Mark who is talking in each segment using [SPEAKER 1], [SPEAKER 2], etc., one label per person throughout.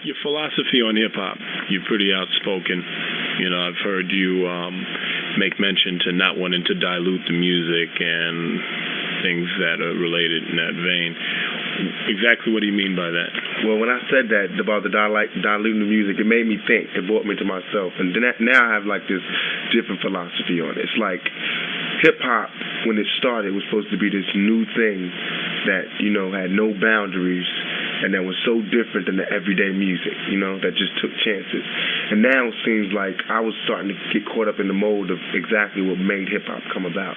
[SPEAKER 1] Your philosophy on hip-hop, you're pretty outspoken. You know, I've heard you make mention to not wanting to dilute the music and things that are related in that vein. Exactly what do you mean by that?
[SPEAKER 2] Well, when I said that about the diluting the music, it made me think. It brought me to myself. And then now I have like this different philosophy on it. It's like hip-hop, when it started, was supposed to be this new thing that, you know, had no boundaries and that was so different than the everyday music, you know, that just took chances. And now it seems like I was starting to get caught up in the mold of exactly what made hip-hop come about.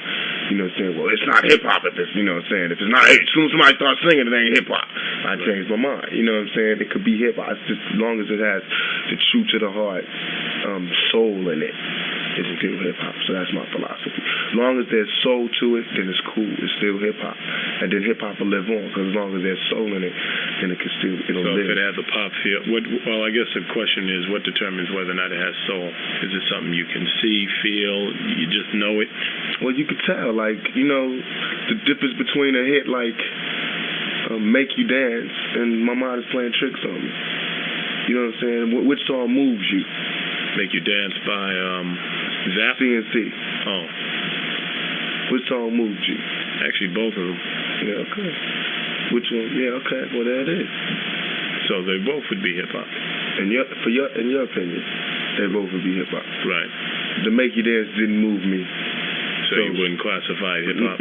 [SPEAKER 2] You know what I'm saying? Well, it's not hip-hop if it's, you know what I'm saying? If it's not, as soon as somebody starts singing, it ain't hip-hop. I changed my mind. You know what I'm saying? It could be hip-hop. It's just as long as it has the true to the heart soul in it. It's still hip-hop, so that's my philosophy. As long as there's soul to it, then it's cool. It's still hip-hop. And then hip-hop will live on, because as long as there's soul in it, then it can still, it'll live.
[SPEAKER 1] So if it has a pop feel, well, I guess the question is, what determines whether or not it has soul? Is it something you can see, feel, you just know it?
[SPEAKER 2] Well, you could tell, like, you know, the difference between a hit like Make You Dance and My Mind Is Playing Tricks on Me. You know what I'm saying? Which song moves you?
[SPEAKER 1] Make You Dance by Zap?
[SPEAKER 2] CNC.
[SPEAKER 1] Oh.
[SPEAKER 2] Which song moved you?
[SPEAKER 1] Actually, both of them.
[SPEAKER 2] Yeah, okay. Which one? Yeah, okay. Well, there it is.
[SPEAKER 1] So they both would be hip-hop.
[SPEAKER 2] In your opinion, they both would be hip-hop.
[SPEAKER 1] Right.
[SPEAKER 2] The Make You Dance didn't move me.
[SPEAKER 1] So you wouldn't classify it hip-hop?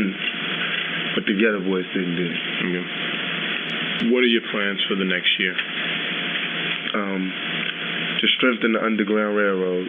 [SPEAKER 2] But the Ghetto Boys didn't do it.
[SPEAKER 1] Okay. What are your plans for the next year?
[SPEAKER 2] To strengthen the Underground Railroad.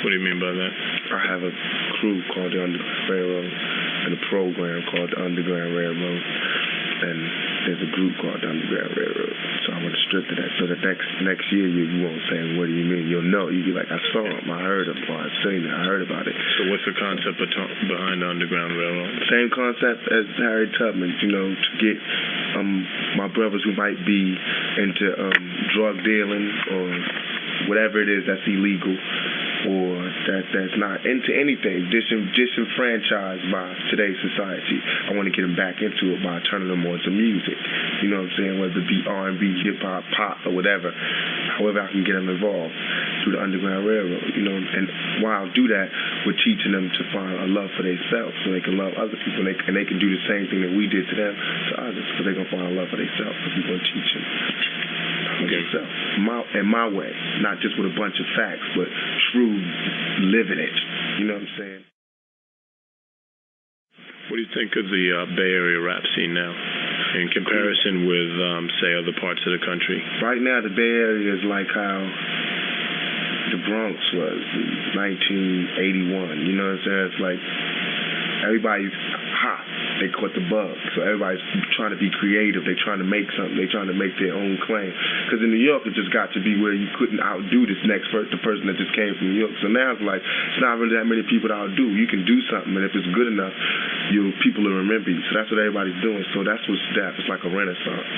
[SPEAKER 1] What do you mean by that?
[SPEAKER 2] I have a crew called the Underground Railroad and a program called the Underground Railroad, and there's a group called the Underground Railroad. So I want to strengthen that so that next year you won't say, what do you mean? You'll know. You'll be like, I saw him, I heard him, or I've seen it, I heard about it.
[SPEAKER 1] So what's the concept behind the Underground Railroad?
[SPEAKER 2] Same concept as Harry Tubman, you know, to get my brothers who might be into drug dealing or whatever it is that's illegal, or that's not into anything, disenfranchised by today's society. I want to get them back into it by turning them on to music. You know what I'm saying? Whether it be R&B, hip-hop, pop, or whatever. However I can get them involved through the Underground Railroad. You know, and while I do that, we're teaching them to find a love for themselves so they can love other people, and they can do the same thing that we did to them to others, because they're going to find a love for themselves because we're going to teach them. Themselves. In my way, not just with a bunch of facts, but true living it. You know what I'm saying?
[SPEAKER 1] What do you think of the Bay Area rap scene now in comparison with, say, other parts of the country?
[SPEAKER 2] Right now, the Bay Area is like how the Bronx was in 1981. You know what I'm saying? It's like everybody's hot. They caught the bug. So everybody's trying to be creative. They're trying to make something. They're trying to make their own claim. Because in New York, it just got to be where you couldn't outdo the person that just came from New York. So now it's like, it's not really that many people to outdo. You can do something, and if it's good enough, people will remember you. So that's what everybody's doing. So that's what's that. It's like a renaissance.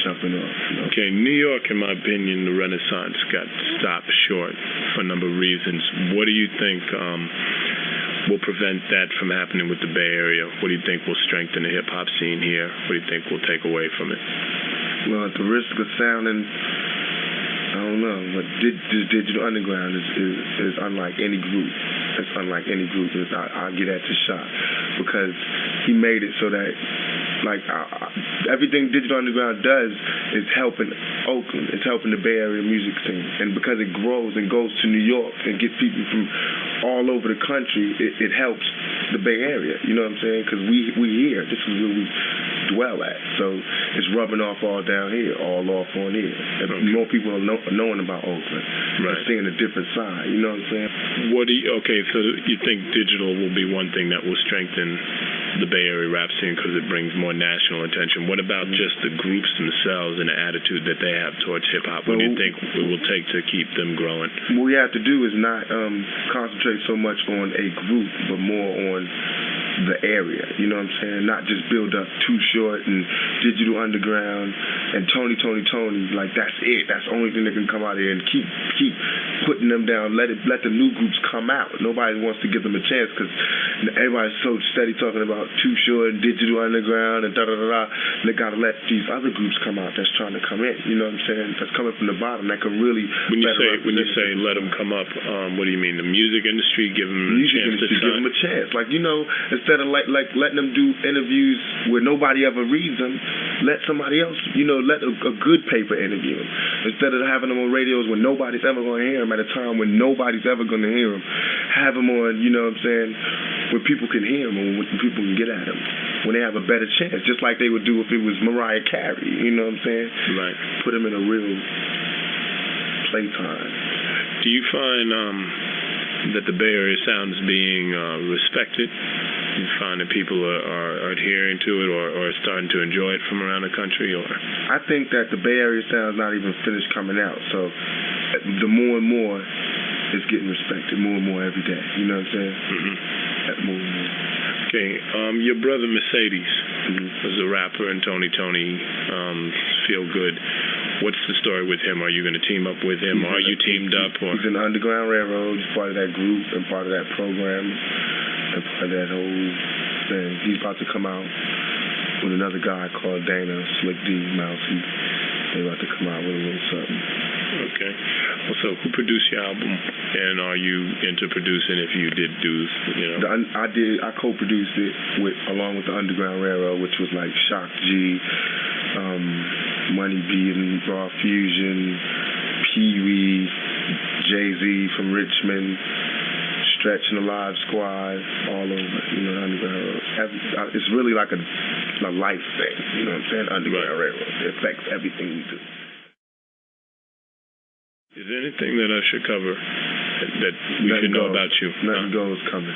[SPEAKER 2] Jumping off. You know?
[SPEAKER 1] Okay, New York, in my opinion, the renaissance got stopped short for a number of reasons. What do you think will prevent that from happening with the Bay Area? What do you think will strengthen the hip-hop scene here? What do you think will take away from it?
[SPEAKER 2] Well, at the risk of sounding, I don't know, but this Digital Underground is unlike any group. It's unlike any group. I'll get at the shot because he made it so that, like, everything Digital Underground does is helping Oakland. It's helping the Bay Area music scene. And because it grows and goes to New York and gets people from all over the country, it helps the Bay Area. You know what I'm saying? Because we here. This is where we dwell at. So it's rubbing off all down here, all off on here. And more people are knowing about Oakland. Right. Seeing a different side. You know what I'm saying?
[SPEAKER 1] Okay, so you think digital will be one thing that will strengthen the Bay Area rap scene because it brings more national attention. What about just the groups themselves and the attitude that they have towards hip-hop? What do you think it will take to keep them growing?
[SPEAKER 2] What we have to do is not concentrate so much on a group, but more on the area. You know what I'm saying? Not just build up Too Short and Digital Underground and Tony. Like, that's it. That's the only thing that can come out of here, and keep putting them down. Let the new groups come out. Nobody wants to give them a chance because everybody's so steady talking about about Too Short and Digital Underground and da-da-da-da. They got to let these other groups come out that's trying to come in, you know what I'm saying? That's coming from the bottom that can really...
[SPEAKER 1] When you say let them come up, what do you mean? The music industry, give them a chance to shine?
[SPEAKER 2] Give them a chance. Like, you know, instead of like letting them do interviews where nobody ever reads them, let somebody else, you know, let a good paper interview them. Instead of having them on radios when nobody's ever going to hear them at a time when nobody's ever going to hear them, have them on, you know what I'm saying, when people can hear them and when people can get at them, when they have a better chance, just like they would do if it was Mariah Carey, you know what I'm saying?
[SPEAKER 1] Right.
[SPEAKER 2] Put them in a real playtime.
[SPEAKER 1] Do you find that the Bay Area sound is being respected? You find that people are adhering to it or starting to enjoy it from around the country? Or
[SPEAKER 2] I think that the Bay Area sound is not even finished coming out, so the more and more it's getting respected, more and more every day. You know what I'm saying? More and more.
[SPEAKER 1] Okay. Your brother Mercedes was a rapper and Tony Feel Good. What's the story with him? Are you going to team up with him? Are you teamed up? Or?
[SPEAKER 2] He's in the Underground Railroad. He's part of that group and part of that program and part of that whole thing. He's about to come out with another guy called Dana, Slick D, Mousy. They're about to come out with a little something.
[SPEAKER 1] Okay. Well, so who produced your album? And are you into producing if you did do, you know?
[SPEAKER 2] I co-produced it along with the Underground Railroad, which was like Shock G, Money B and Raw Fusion, Pee Wee, Jay-Z from Richmond, Stretch and the Live Squad, all over, you know, Underground Railroad. It's really like a life thing, you know what I'm saying? Underground Railroad. It affects everything we do.
[SPEAKER 1] Is there anything that I should cover that we should know about you?
[SPEAKER 2] Nothing Gold's coming.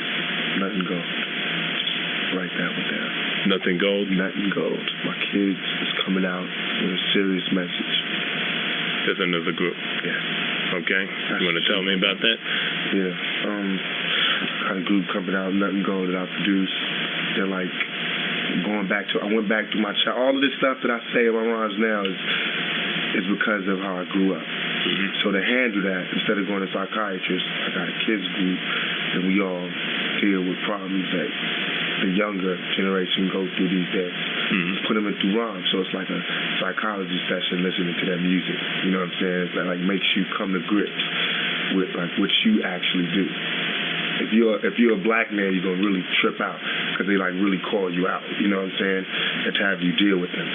[SPEAKER 2] Nothing Gold. Just write that one down.
[SPEAKER 1] Nothing Gold?
[SPEAKER 2] Nothing Gold. My kids is coming out with a serious message.
[SPEAKER 1] There's another group?
[SPEAKER 2] Yeah.
[SPEAKER 1] Okay. You want to tell me about that?
[SPEAKER 2] Yeah. Kind of group coming out, Nothing Gold, that I produced. They're like going back to, I went back to my child. All of this stuff that I say in my rhymes now is because of how I grew up. So to handle that, instead of going to psychiatrists, I got a kids group, and we all deal with problems that the younger generation go through these days. Put them into rhymes, so it's like a psychology session listening to that music. You know what I'm saying? That like makes you come to grips with like what you actually do. If you're a black man, you're gonna really trip out because they like really call you out. You know what I'm saying? And to have you deal with them.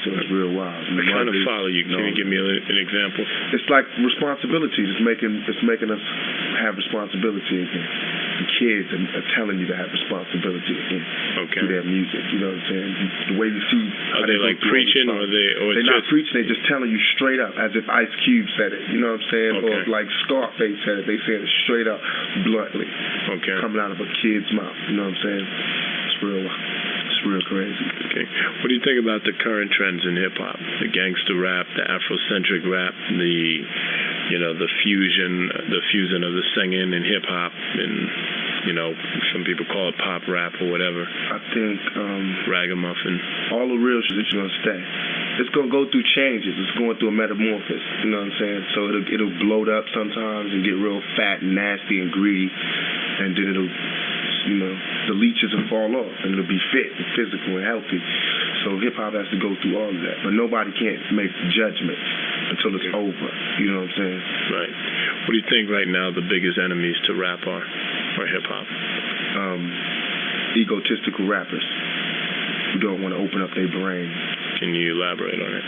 [SPEAKER 2] So it's real wild.
[SPEAKER 1] I kind of follow you. Can you give me an example?
[SPEAKER 2] It's like responsibility. It's making us have responsibility again. The kids are telling you to have responsibility again.
[SPEAKER 1] Okay.
[SPEAKER 2] Through their music. You know what I'm saying? The way you see.
[SPEAKER 1] Are they like preaching or
[SPEAKER 2] they're not preaching? They're just telling you straight up, as if Ice Cube said it. You know what I'm saying?
[SPEAKER 1] Okay.
[SPEAKER 2] Or like Scarface said it. They saying it straight up, bluntly.
[SPEAKER 1] Okay.
[SPEAKER 2] Coming out of a kid's mouth. You know what I'm saying? It's real wild. Real crazy.
[SPEAKER 1] Okay. What do you think about the current trends in hip hop? The gangster rap, the Afrocentric rap, the fusion of the singing and hip hop, and some people call it pop rap or whatever.
[SPEAKER 2] I think
[SPEAKER 1] ragamuffin.
[SPEAKER 2] All the real shit is gonna stay. It's gonna go through changes. It's going through a metamorphosis. You know what I'm saying? So it'll bloat up sometimes and get real fat and nasty and greedy, and then the leeches will fall off and it'll be fit and physical and healthy. So hip hop has to go through all of that, but nobody can't make judgments until it's over. You know what I'm saying?
[SPEAKER 1] Right. What do you think right now the biggest enemies to rap are, or hip hop?
[SPEAKER 2] Egotistical rappers who don't want to open up their brain.
[SPEAKER 1] Can you elaborate on it?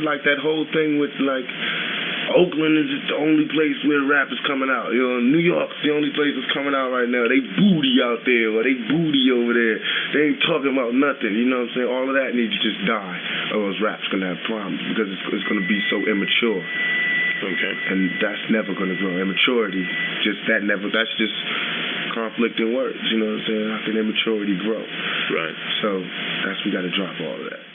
[SPEAKER 2] Like that whole thing with like Oakland is the only place where rap is coming out. New York's the only place it's coming out right now. They booty out there, or they booty over there. They ain't talking about nothing. You know what I'm saying? All of that needs to just die, or else rap's gonna have problems because it's gonna be so immature.
[SPEAKER 1] Okay. And
[SPEAKER 2] that's never gonna grow. Immaturity, that's just conflicting words. You know what I'm saying? How can immaturity grow?
[SPEAKER 1] Right.
[SPEAKER 2] So we gotta drop all of that.